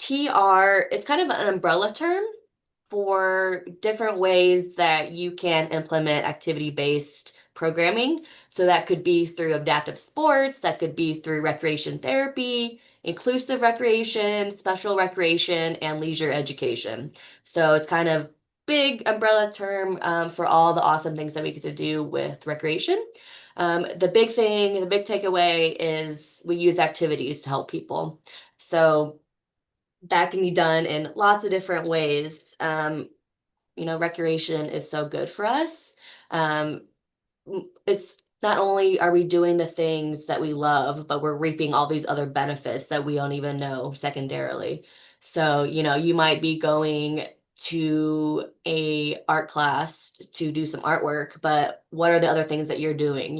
TR, it's kind of an umbrella term for different ways that you can implement activity-based programming. So that could be through adaptive sports, that could be through recreation therapy, inclusive recreation, special recreation, and leisure education. So it's kind of big umbrella term for all the awesome things that we get to do with recreation. The big takeaway is we use activities to help people. So that can be done in lots of different ways. Recreation is so good for us. Um, it's not only are we doing the things that we love, but we're reaping all these other benefits that we don't even know secondarily. So, you might be going to a art class to do some artwork, but what are the other things that you're doing?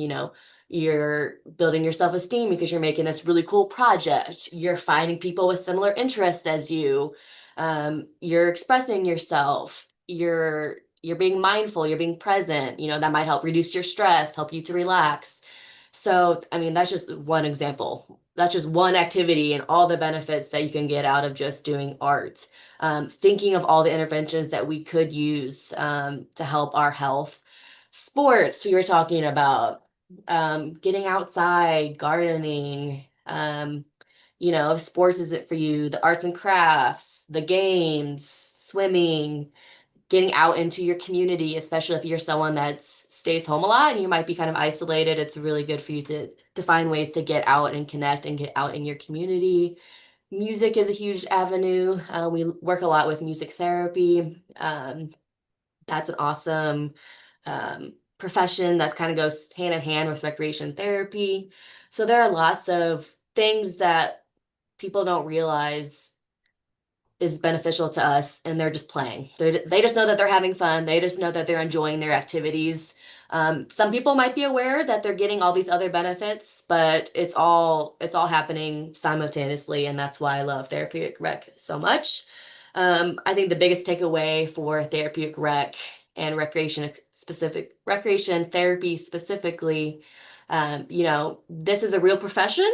You're building your self-esteem because you're making this really cool project. You're finding people with similar interests as you. You're expressing yourself. You're being mindful, you're being present, that might help reduce your stress, help you to relax. So, I mean, that's just one example. That's just one activity and all the benefits that you can get out of just doing art. Thinking of all the interventions that we could use to help our health. Sports, we were talking about, getting outside, gardening. If sports isn't for you, the arts and crafts, the games, swimming, getting out into your community, especially if you're someone that stays home a lot and you might be kind of isolated. It's really good for you to find ways to get out and connect and get out in your community. Music is a huge avenue. We work a lot with music therapy. That's an awesome profession that kind of goes hand in hand with recreation therapy. So there are lots of things that people don't realize is beneficial to us, and they're just playing. They just know that they're having fun. They just know that they're enjoying their activities. Some people might be aware that they're getting all these other benefits, but it's all happening simultaneously, and that's why I love therapeutic rec so much. I think the biggest takeaway for therapeutic rec and recreation therapy specifically, this is a real profession.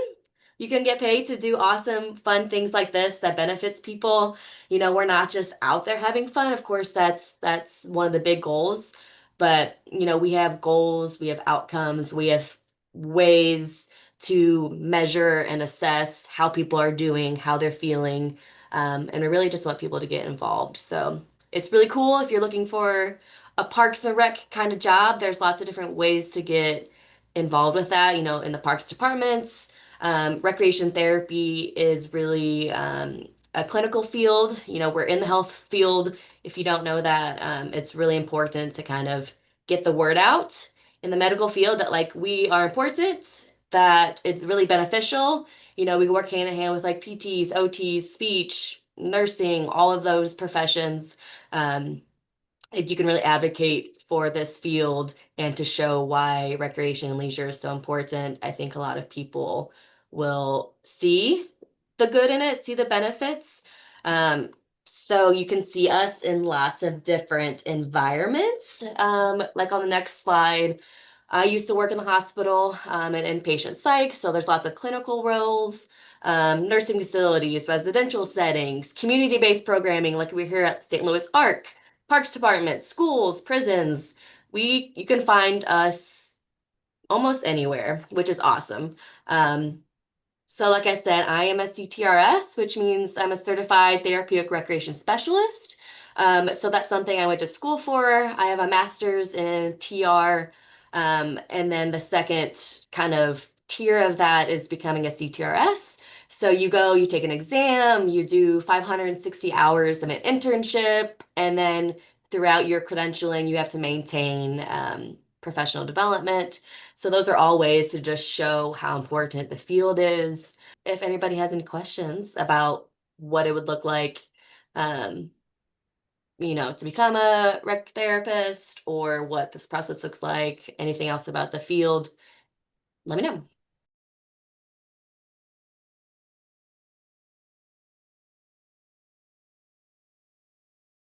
You can get paid to do awesome, fun things like this that benefits people. We're not just out there having fun. Of course, that's one of the big goals, but we have goals, we have outcomes, we have ways to measure and assess how people are doing, how they're feeling, and we really just want people to get involved. So it's really cool if you're looking for a Parks and Rec kind of job. There's lots of different ways to get involved with that, in the parks departments. Recreation therapy is really a clinical field. We're in the health field. If you don't know that, it's really important to kind of get the word out in the medical field that like we are important, that it's really beneficial. We work hand in hand with like PTs, OTs, speech, nursing, all of those professions. If you can really advocate for this field and to show why recreation and leisure is so important, I think a lot of people will see the good in it, see the benefits. So you can see us in lots of different environments. Like on the next slide, I used to work in the hospital in inpatient psych, so there's lots of clinical roles, nursing facilities, residential settings, community-based programming, like we're here at St. Louis Arc, Parks Department, schools, prisons. You can find us almost anywhere, which is awesome. So like I said, I am a CTRS, which means I'm a certified therapeutic recreation specialist. So that's something I went to school for. I have a master's in TR. And then the second kind of tier of that is becoming a CTRS. So you go, you take an exam, you do 560 hours of an internship, and then throughout your credentialing, you have to maintain professional development. So those are all ways to just show how important the field is. If anybody has any questions about what it would look like, um, to become a rec therapist or what this process looks like, anything else about the field, let me know.